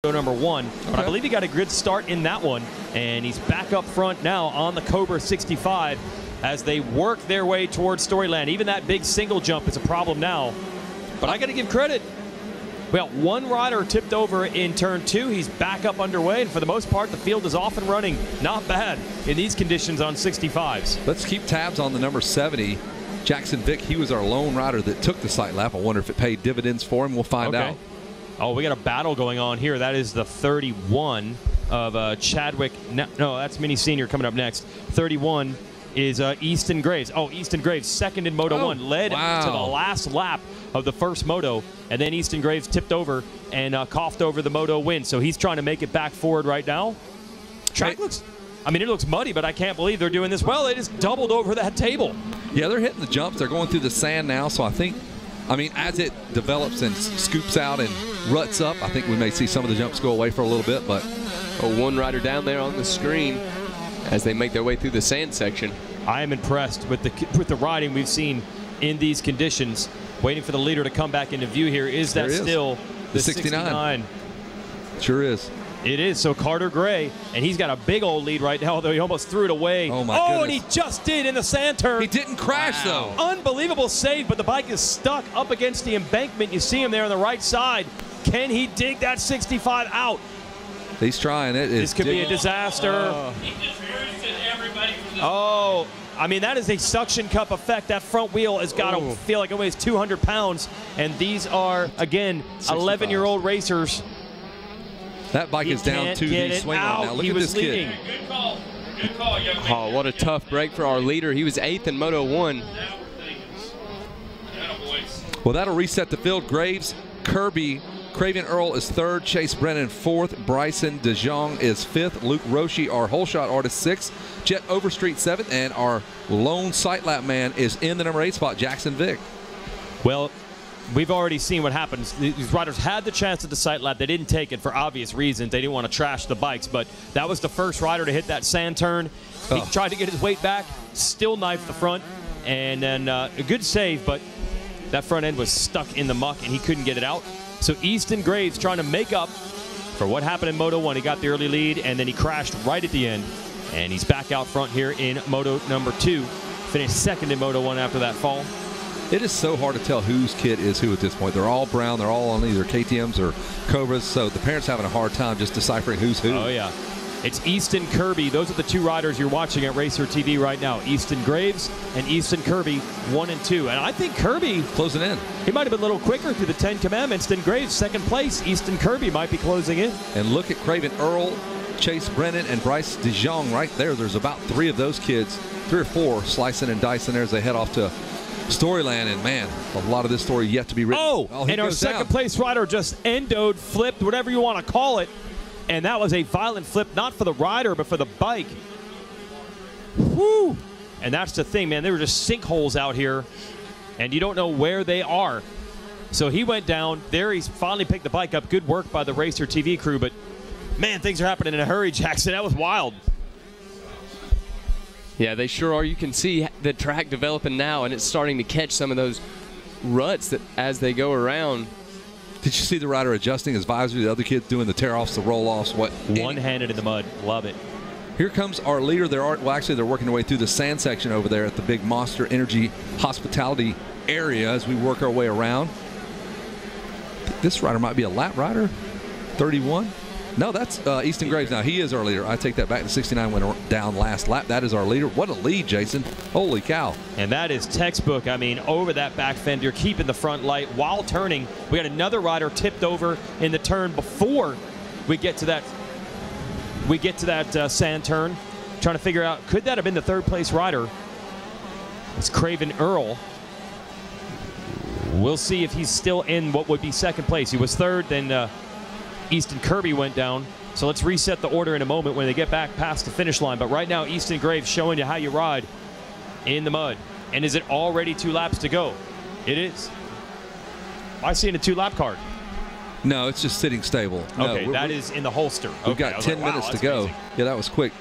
number 1, but I believe he got a good start in that one, and he's back up front now on the Cobra 65 as they work their way towards Storyland. Even that big single jump is a problem now, but I got to give credit. Well, one rider tipped over in turn 2. He's back up underway, and for the most part, the field is off and running. Not bad in these conditions on 65s. Let's keep tabs on the number 70. Jackson Vick, he was our lone rider that took the sight lap. I wonder if it paid dividends for him. We'll find out. Oh, we got a battle going on here. That is the 31 of Chadwick. No, that's Mini Senior coming up next. 31 is Easton Graves. Oh, Easton Graves, second in Moto 1, led to the last lap of the first Moto, and then Easton Graves tipped over and coughed over the Moto win. So he's trying to make it back forward right now. Track looks, I mean, it looks muddy, but I can't believe they're doing this well. They just doubled over that table. Yeah, they're hitting the jumps. They're going through the sand now, so I think, I mean, as it develops and scoops out and ruts up, I think we may see some of the jumps go away for a little bit. But one rider down there on the screen as they make their way through the sand section. I am impressed with the riding we've seen in these conditions. Waiting for the leader to come back into view here. Is that still the 69? Sure is. It is. So Carter Gray, and he's got a big old lead right now, although he almost threw it away. Oh, my goodness. And he just did in the sand turn. He didn't crash, though. Unbelievable save, but the bike is stuck up against the embankment. You see him there on the right side. Can he dig that 65 out? He's trying it. This could be a disaster. He just roosted everybody from the I mean, that is a suction cup effect. That front wheel has got to feel like it weighs 200 pounds. And these are, again, 11-year-old racers. That bike is down to the swing line now. Look at this kid. Good call. Good call, young man. Oh, what a tough break for our leader. He was 8th in Moto 1. Well, that'll reset the field. Graves, Kirby, Craven Earl is 3rd, Chase Brennan 4th, Bryson DeJong is 5th, Luke Roshi, our whole shot artist, 6th, Jet Overstreet 7th, and our lone sight lap man is in the number 8 spot, Jackson Vick. Well, we've already seen what happens. These riders had the chance at the sight lap. They didn't take it for obvious reasons. They didn't want to trash the bikes, but that was the first rider to hit that sand turn. He tried to get his weight back, still knifed the front, and then a good save, but that front end was stuck in the muck, and he couldn't get it out. So Easton Graves trying to make up for what happened in Moto 1. He got the early lead, and then he crashed right at the end. And he's back out front here in Moto number 2. Finished 2nd in Moto 1 after that fall. It is so hard to tell whose kid is who at this point. They're all brown. They're all on either KTMs or Cobras. So the parents having a hard time just deciphering who's who. Oh, yeah. It's Easton Kirby. Those are the 2 riders you're watching at Racer TV right now. Easton Graves and Easton Kirby, 1 and 2. And I think Kirby closing in. He might have been a little quicker through the 10 commandments than Graves, 2nd place. Easton Kirby might be closing in. And look at Craven Earl, Chase Brennan, and Bryce DeJong right there. There's about 3 of those kids, 3 or 4, slicing and dicing there as they head off to Storyland. And man, a lot of this story yet to be written. And our 2nd place rider just endoed, flipped, whatever you want to call it. And that was a violent flip, not for the rider, but for the bike. Whew. And that's the thing, man. There were just sinkholes out here, and you don't know where they are. So he went down. There he's finally picked the bike up. Good work by the Racer TV crew. But, man, things are happening in a hurry, Jackson. That was wild. Yeah, they sure are. You can see the track developing now, and it's starting to catch some of those ruts that as they go around. Did you see the rider adjusting his visor? The other kid doing the tear-offs, the roll-offs. One-handed in the mud. Love it. Here comes our leader. They're working their way through the sand section over there at the big Monster Energy Hospitality area as we work our way around. This rider might be a lap rider. 31. No, that's Easton Graves. Now, he is our leader. I take that back. The 69 went down last lap. That is our leader. What a lead, Jason. Holy cow. And that is textbook. I mean, over that back fender, keeping the front light while turning. We had another rider tipped over in the turn before we get to that sand turn. Trying to figure out, could that have been the 3rd place rider? It's Craven Earl. We'll see if he's still in what would be 2nd place. He was 3rd, then Easton Kirby went down. So let's reset the order in a moment when they get back past the finish line. But right now, Easton Graves showing you how you ride in the mud. And is it already 2 laps to go? It is. I see in a 2-lap card. No, it's just sitting stable. Okay, that is in the holster. We've got 10 minutes to go. Amazing. Yeah, that was quick.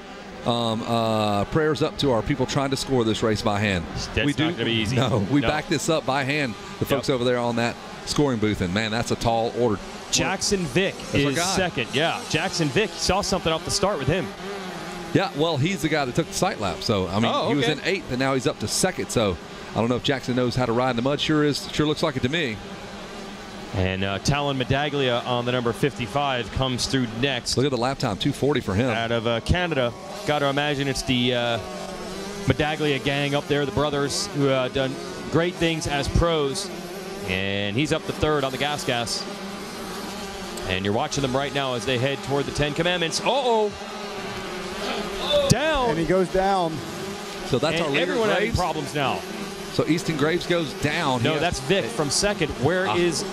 Prayers up to our people trying to score this race by hand. That's not going to be easy. No, we backed this up by hand. The folks over there on that scoring booth, and man, that's a tall order. Jackson Vick is second. Yeah, Jackson Vick, saw something off the start with him. Yeah, well, he's the guy that took the sight lap. So, I mean, he was in 8th, and now he's up to 2nd. So, I don't know if Jackson knows how to ride in the mud. Sure looks like it to me. And Talon Medaglia on the number 55 comes through next. Look at the lap time, 2:40 for him. Out of Canada. Got to imagine it's the Medaglia gang up there, the brothers who have done great things as pros. And he's up to 3rd on the gas. And you're watching them right now as they head toward the 10 Commandments. Down. And he goes down. So that's our leader, everyone Graves. having problems now. So Easton Graves goes down. No, that's Vic from 2nd. Where is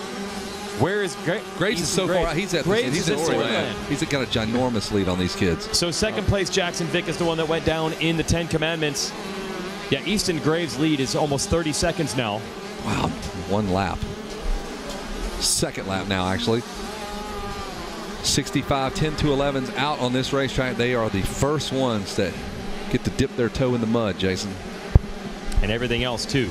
Graves is so far out. He's at Storyland. He's got a ginormous lead on these kids. So 2nd place, Jackson Vick is the one that went down in the 10 Commandments. Yeah, Easton Graves' lead is almost 30 seconds now. Wow, 1 lap. 2nd lap now, actually. 65 10-11's out on this racetrack. They are the first ones that get to dip their toe in the mud, Jason. And everything else, too.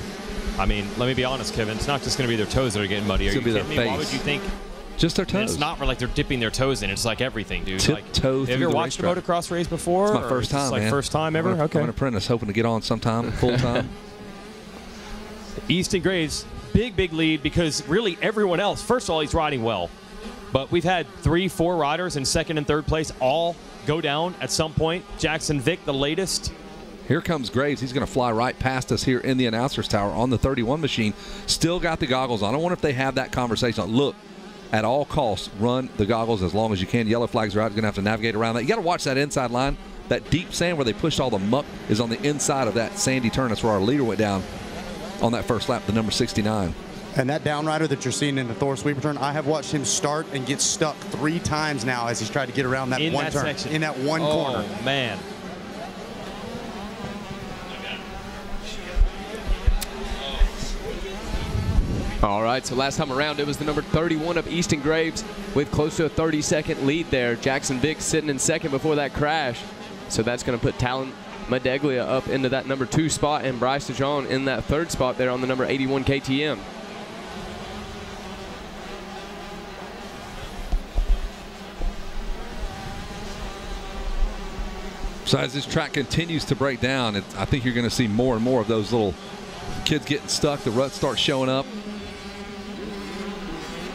I mean, let me be honest, Kevin. It's not just going to be their toes that are getting muddy. Are you kidding me? Why would you think? Just their toes. And it's not like they're dipping their toes in. It's like everything, dude. Tiptoe through have you ever watched a motocross race before? It's my first time, man. First time ever? Okay. I'm an apprentice, hoping to get on sometime, full time. Easton Graves, big lead because really everyone else, first of all, he's riding well. But we've had 3-4 riders in 2nd and 3rd place all go down at some point. Jackson Vick, the latest. Here comes Graves. He's going to fly right past us here in the announcer's tower on the 31 machine. Still got the goggles on. I wonder if they have that conversation. Look, at all costs, run the goggles as long as you can. Yellow flags are out. You're going to have to navigate around that. You got to watch that inside line. That deep sand where they pushed all the muck is on the inside of that sandy turn. That's where our leader went down on that first lap, the number 69. And that downrider that you're seeing in the Thor sweeper turn, I have watched him start and get stuck 3 times now as he's tried to get around that one turn. Section. In that one corner. Oh, man. All right, so last time around, it was the number 31 of Easton Graves with close to a 30-second lead there. Jackson Vick sitting in 2nd before that crash. So that's going to put Talon Medaglia up into that number 2 spot and Bryce DeJean in that 3rd spot there on the number 81 KTM. So as this track continues to break down, I think you're going to see more and more of those little kids getting stuck. The ruts start showing up.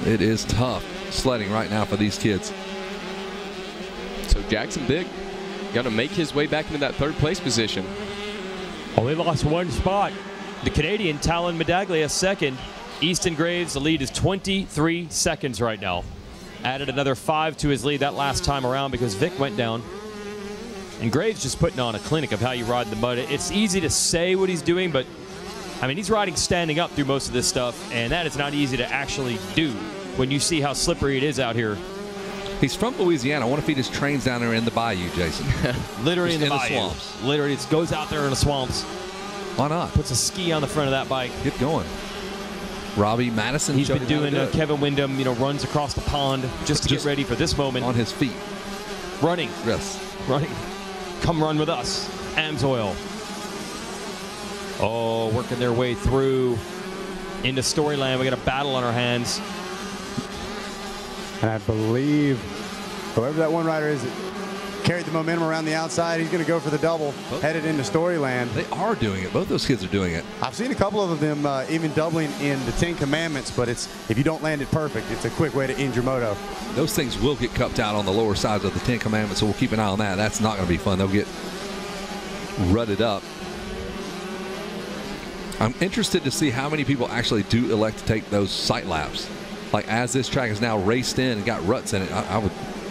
It is tough sledding right now for these kids. So Jackson Vick got to make his way back into that 3rd place position. Only lost 1 spot. The Canadian Talon Medaglia 2nd. Easton Graves, the lead is 23 seconds right now. Added another 5 to his lead that last time around because Vick went down. And Graves just putting on a clinic of how you ride the mud. It's easy to say what he's doing, but I mean, he's riding standing up through most of this stuff, and that is not easy to actually do when you see how slippery it is out here. He's from Louisiana. I wonder if he just trains down there in the bayou, Jason. Literally in the bayou. swamps. Literally, it goes out there in the swamps. Why not? Puts a ski on the front of that bike. Get going. Robbie Madison. He's been doing Kevin Windham, runs across the pond just to get ready for this moment. On his feet. Running. Yes. Running. Come run with us. AMSOIL. Oh, working their way through into Storyland. We got a battle on our hands. And I believe whoever that one rider is that carried the momentum around the outside, he's going to go for the double, headed into Storyland. They are doing it. Both those kids are doing it. I've seen a couple of them even doubling in the 10 Commandments, but if you don't land it perfect, it's a quick way to end your moto. Those things will get cupped out on the lower sides of the 10 Commandments, so we'll keep an eye on that. That's not going to be fun. They'll get rutted up. I'm interested to see how many people actually do elect to take those sight laps. Like as this track is now raced in and got ruts in it,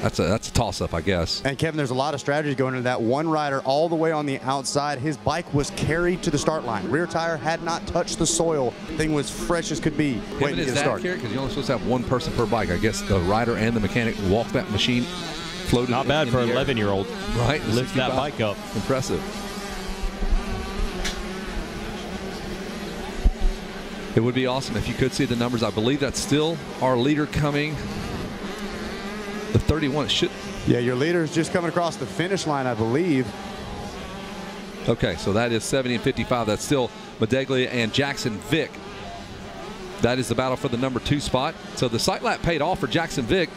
that's a toss-up, I guess. And Kevin, there's a lot of strategy going into that. One rider all the way on the outside. His bike was carried to the start line. Rear tire had not touched the soil. Thing was fresh as could be. Kevin, is that carried? Because you're only supposed to have one person per bike. I guess the rider and the mechanic walk that machine, floated. Not bad for an 11-year-old. Right, lift that bike up. Impressive. It would be awesome if you could see the numbers. I believe that's still our leader coming. The 31 should. Yeah, your leader is just coming across the finish line, I believe. Okay, so that is 70 and 55. That's still Medaglia and Jackson Vick. That is the battle for the number 2 spot. So the sight lap paid off for Jackson Vick.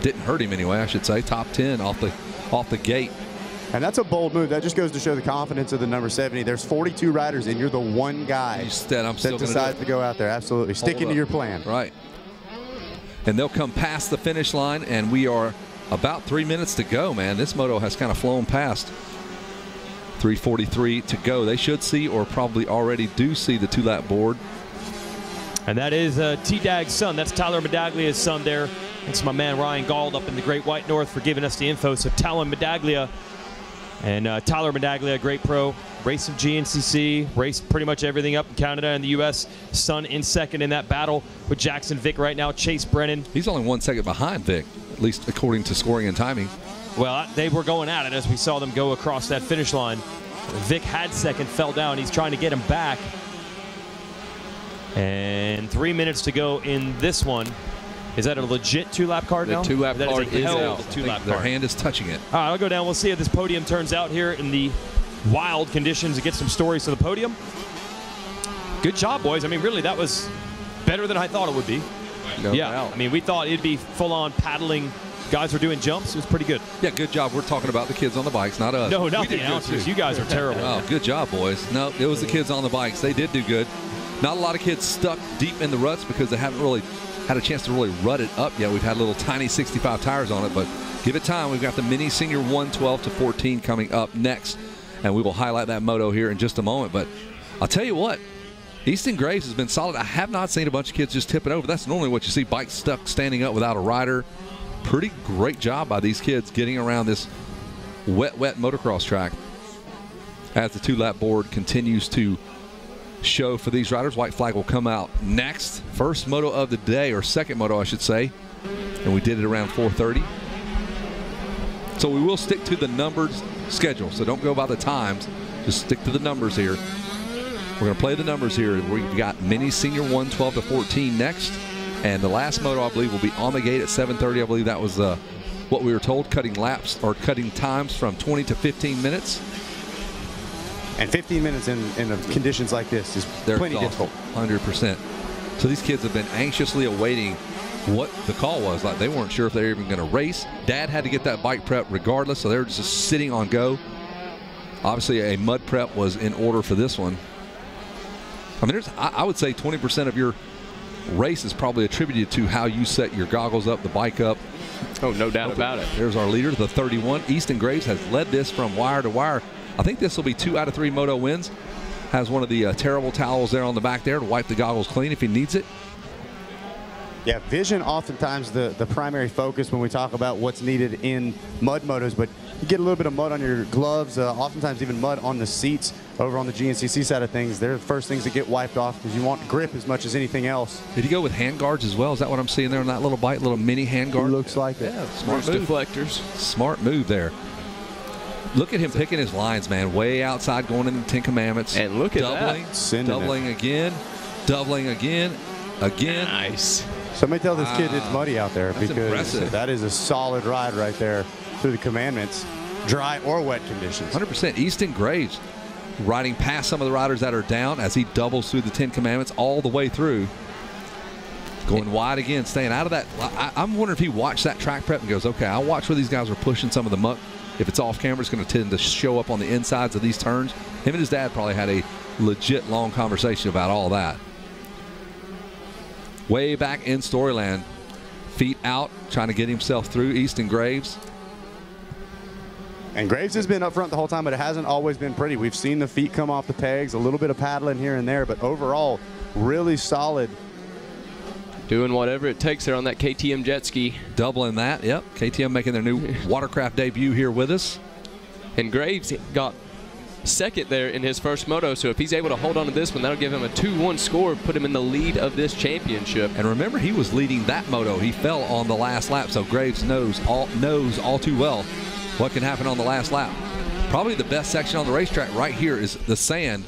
Didn't hurt him anyway, I should say. Top 10 off the gate. And that's a bold move. That just goes to show the confidence of the number 70. There's 42 riders, and you're the one guy that decides to go out there. Absolutely. Sticking to your plan. Right. And they'll come past the finish line, and we are about 3 minutes to go, man. This moto has kind of flown past. 3:43 to go. They should see, or probably already do see, the 2-lap board. And that is T-Dag's son. That's Tyler Medaglia's son there. Thanks to my man Ryan Gauld up in the Great White North for giving us the info. So Talon Medaglia and Tyler Medaglia, great pro, raced some GNCC, raced pretty much everything up in Canada and the U.S. Son in second in that battle with Jackson Vick right now. Chase Brennan. He's only 1 second behind Vick, at least according to scoring and timing. Well, they were going at it as we saw them go across that finish line. Vick had second, fell down. He's trying to get him back. And 3 minutes to go in this one. Is that a legit 2-lap card now? The 2-lap card is out. Their hand is touching it. All right, I'll go down. We'll see how this podium turns out here in the wild conditions to get some stories to the podium. Good job, boys. I mean, really, that was better than I thought it would be. No yeah, doubt. I mean, we thought it'd be full-on paddling. Guys were doing jumps. It was pretty good. Yeah, good job. We're talking about the kids on the bikes, not us. No, not the announcers. You guys are terrible. Oh, good job, boys. No, it was the kids on the bikes. They did do good. Not a lot of kids stuck deep in the ruts because they haven't really had a chance to really rut it up yet. We've had little tiny 65 tires on it, but give it time. We've got the mini senior 1, 12 to 14 coming up next, and we will highlight that moto here in just a moment. But I'll tell you what, Easton Graves has been solid. I have not seen a bunch of kids just tip it over. That's normally what you see, bikes stuck standing up without a rider. Pretty great job by these kids getting around this wet motocross track as the 2-lap board continues to show for these riders. White flag will come out next. First moto of the day, or second moto I should say, and we did it around 4:30. So we will stick to the numbered schedule, so don't go by the times, just stick to the numbers here. We're going to play the numbers here. We've got mini senior 1, 12 to 14 next, and the last moto I believe will be on the gate at 7:30. I believe that was what we were told, cutting laps or cutting times from 20 to 15 minutes. And 15 minutes in conditions like this is plenty difficult. 100%. So these kids have been anxiously awaiting what the call was. Like, they weren't sure if they were even going to race. Dad had to get that bike prep regardless, so they were just sitting on go. Obviously, a mud prep was in order for this one. I mean, I would say 20% of your race is probably attributed to how you set your goggles up, the bike up. Oh, no doubt about it. There's our leader, the 31. Easton Graves has led this from wire to wire. I think this will be 2 out of 3 moto wins. Has one of the terrible towels there on the back there to wipe the goggles clean if he needs it. Yeah, vision oftentimes the primary focus when we talk about what's needed in mud motos, but you get a little bit of mud on your gloves, oftentimes even mud on the seats over on the GNCC side of things. They're the first things that get wiped off because you want grip as much as anything else. Did he go with hand guards as well? Is that what I'm seeing there on that little bike, little mini hand guard? Looks like it. Yeah, smart move. Deflectors. Smart move there. Look at him picking his lines, man. Way outside, going into the 10 Commandments. And look at doubling, that. Doubling again. Doubling again. Again. Nice. Somebody tell this kid it's muddy out there, because impressive. That is a solid ride right there through the Commandments, dry or wet conditions. 100%. Easton Graves riding past some of the riders that are down as he doubles through the 10 Commandments all the way through. Going wide again, staying out of that. I'm wondering if he watched that track prep and goes, okay, I'll watch where these guys are pushing some of the muck. If it's off camera, it's going to tend to show up on the insides of these turns. Him and his dad probably had a legit long conversation about all that. Way back in Storyland, feet out, trying to get himself through. Easton Graves. And Graves has been up front the whole time, but it hasn't always been pretty. We've seen the feet come off the pegs, a little bit of paddling here and there, but overall, really solid. Doing whatever it takes there on that KTM jet ski. Doubling that, yep. KTM making their new watercraft debut here with us. And Graves got second there in his first moto, so if he's able to hold on to this one, that'll give him a 2-1 score, put him in the lead of this championship. And remember, he was leading that moto. He fell on the last lap, so Graves knows all too well what can happen on the last lap. Probably the best section on the racetrack right here is the sand.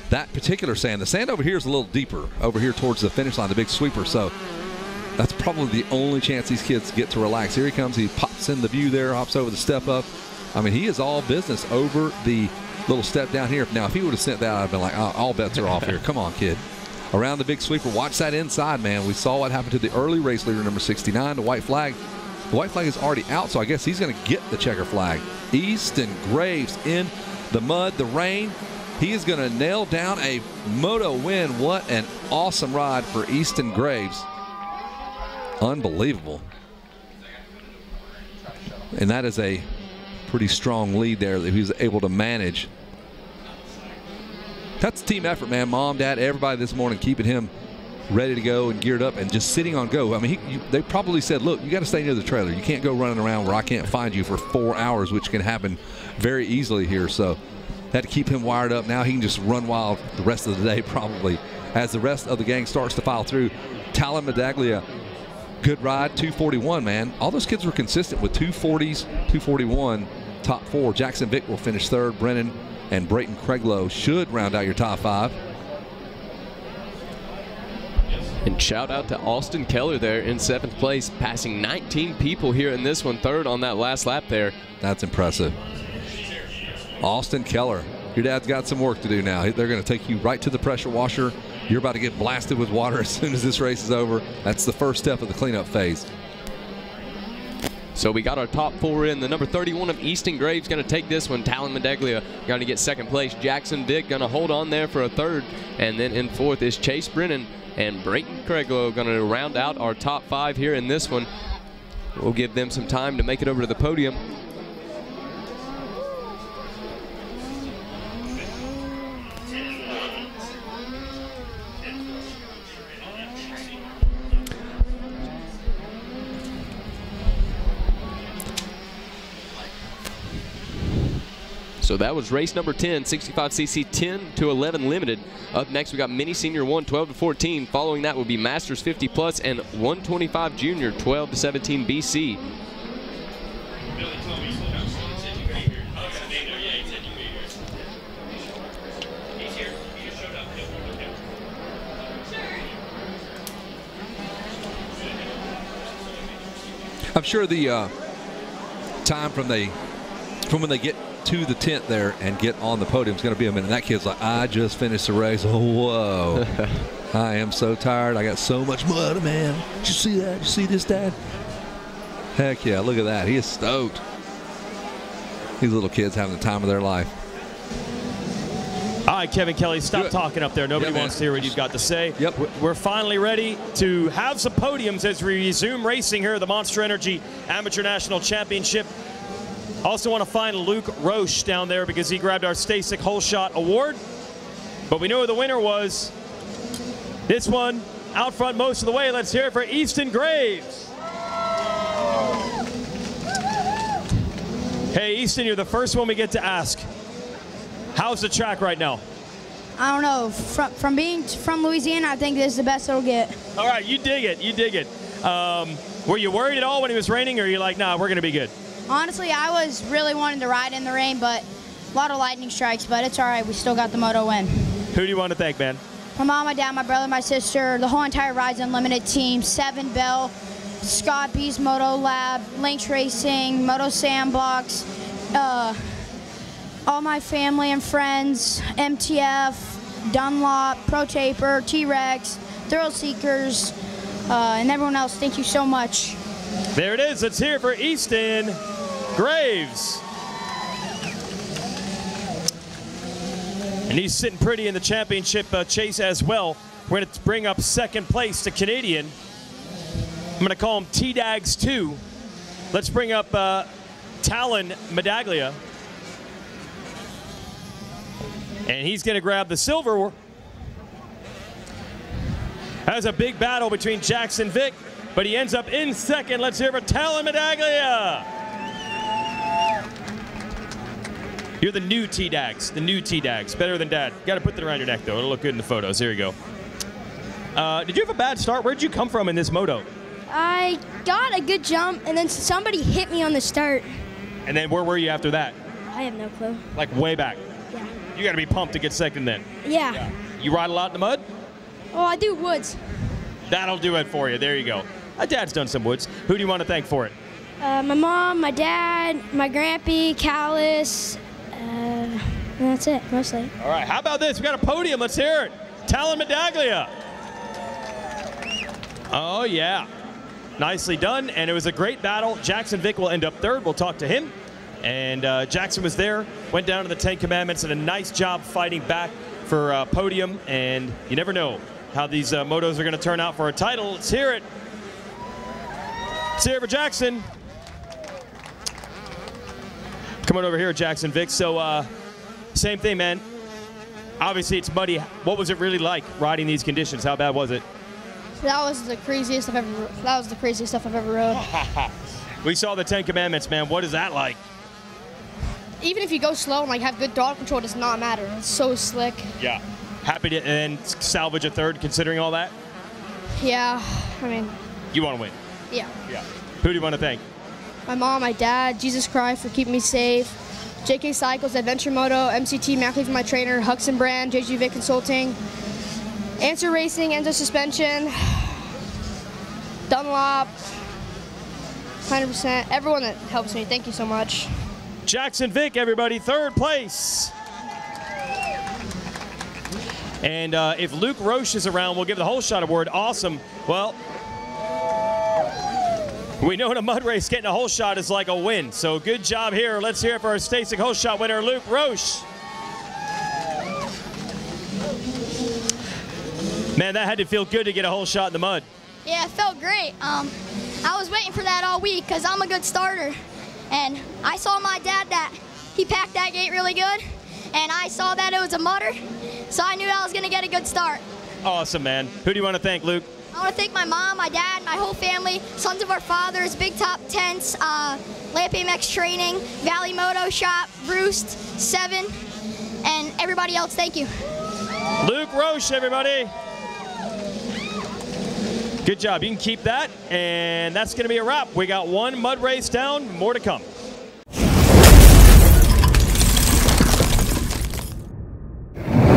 That particular sand. The sand over here is a little deeper, over here towards the finish line, the big sweeper. So that's probably the only chance these kids get to relax. Here he comes. He pops in the view there, hops over the step up. I mean, he is all business over the little step down here. Now, if he would have sent that, I'd have been like, oh, all bets are off here. Come on, kid. around the big sweeper. Watch that inside, man. We saw what happened to the early race leader, number 69, the white flag. The white flag is already out, so I guess he's going to get the checker flag. Easton Graves in the mud, the rain. He is going to nail down a moto win. What an awesome ride for Easton Graves. Unbelievable. And that is a pretty strong lead there that he was able to manage. That's a team effort, man. Mom, Dad, everybody this morning keeping him ready to go and geared up and just sitting on go. I mean, they probably said, look, you got to stay near the trailer. You can't go running around where I can't find you for 4 hours, which can happen very easily here. So had to keep him wired up. Now he can just run wild the rest of the day probably as the rest of the gang starts to file through. Talon Medaglia, good ride, 241, man. All those kids were consistent with 240s, 241, top 4. Jackson Vick will finish 3rd. Brennan and Brayton Craiglow should round out your top 5. And shout out to Austin Keller there in 7th place, passing 19 people here in this one, 3rd on that last lap there. That's impressive. Austin Keller, your dad's got some work to do now. They're going to take you right to the pressure washer. You're about to get blasted with water as soon as this race is over. That's the first step of the cleanup phase. So we got our top 4 in. The number 31 of Easton Graves going to take this one. Talon Medaglia going to get 2nd place. Jackson Vick going to hold on there for a 3rd. And then in 4th is Chase Brennan and Brayton Craiglow going to round out our top 5 here in this one. We'll give them some time to make it over to the podium. So that was race number 10, 65cc 10 to 11 limited. Up next, we got Mini Senior 1, 12 to 14. Following that will be Masters 50 plus and 125 Junior, 12 to 17 BC. I'm sure the time from when they get to the tent there and get on the podium is going to be a minute. That kid's like, I just finished the race. Oh, whoa. I am so tired. I got so much mud, man. Did you see that? Did you see this, Dad? Heck yeah, look at that. He is stoked. These little kids having the time of their life. All right, Kevin Kelly, stop talking up there. Nobody wants to hear what you've got to say. Yep. We're finally ready to have some podiums as we resume racing here at the Monster Energy Amateur National Championship. Also want to find Luke Roche down there because he grabbed our Stasic Hole Shot Award. But we know who the winner was. This one out front most of the way. Let's hear it for Easton Graves. Hey, Easton, you're the first one we get to ask. How's the track right now? I don't know. From being from Louisiana, I think this is the best it'll get. All right, you dig it. You dig it. Were you worried at all when it was raining, or are you like, nah, we're going to be good? Honestly, I was really wanting to ride in the rain, but a lot of lightning strikes, but it's all right. We still got the moto win. Who do you want to thank, man? My mom, my dad, my brother, my sister, the whole entire Rides Unlimited team, Seven Bell, Scott B's Moto Lab, Lynx Racing, Moto Sandbox, all my family and friends, MTF, Dunlop, Pro Taper, T-Rex, Thrill Seekers, and everyone else. Thank you so much. There it is. Let's hear it for Easton Graves. And he's sitting pretty in the championship chase as well. We're going to bring up 2nd place to Canadian. I'm going to call him T-Dags 2. Let's bring up Talon Medaglia. And he's going to grab the silver. That was a big battle between Jackson Vick, but he ends up in 2nd. Let's hear it for Talon Medaglia. You're the new T-Dags, better than Dad. Got to put that around your neck, though. It'll look good in the photos. Here you go. Did you have a bad start? Where'd you come from in this moto? I got a good jump, and then somebody hit me on the start. And then where were you after that? I have no clue. Like way back? Yeah. You got to be pumped to get 2nd then. Yeah. You ride a lot in the mud? Oh, I do woods. That'll do it for you. There you go. My dad's done some woods. Who do you want to thank for it? My mom, my dad, my grandpa, Callus, and that's it, mostly. All right, how about this? We got a podium. Let's hear it. Talon Medaglia. Oh, yeah. Nicely done, and it was a great battle. Jackson Vick will end up third. We'll talk to him. And Jackson was there, went down to the 10 Commandments, and a nice job fighting back for podium. And you never know how these motos are going to turn out for a title. Let's hear it. Let's hear it for Jackson. Come on over here, Jackson Vick. So, same thing, man. Obviously, it's muddy. What was it really like riding these conditions? How bad was it? That was the craziest I've ever. That was the craziest stuff I've ever rode. We saw the 10 Commandments, man. What is that like? Even if you go slow and like have good throttle control, it does not matter. It's so slick. Yeah. Happy to and salvage a third, considering all that. Yeah, I mean. You want to win. Yeah. Yeah. Who do you want to thank? My mom, my dad, Jesus Christ for keeping me safe, JK Cycles, Adventure Moto, MCT, Mackley for my trainer, Huxon Brand, JG Vick Consulting, Answer Racing, Enzo Suspension, Dunlop, 100%. Everyone that helps me, thank you so much. Jackson Vick, everybody, third place. And if Luke Roche is around, we'll give the whole shot award. Awesome. Well, we know in a mud race, getting a whole shot is like a win. So good job here. Let's hear it for our Stasic whole shot winner, Luke Roche. Man, that had to feel good to get a whole shot in the mud. Yeah, it felt great. I was waiting for that all week because I'm a good starter. And I saw my dad that he packed that gate really good. And I saw that it was a mudder. So I knew I was going to get a good start. Awesome, man. Who do you want to thank, Luke? I want to thank my mom, my dad, my whole family, Sons of Our Fathers, Big Top Tents, Lamp AMX Training, Valley Moto Shop, Roost, Seven, and everybody else. Thank you. Luke Roche, everybody. Good job. You can keep that, and that's going to be a wrap. We got one mud race down. More to come.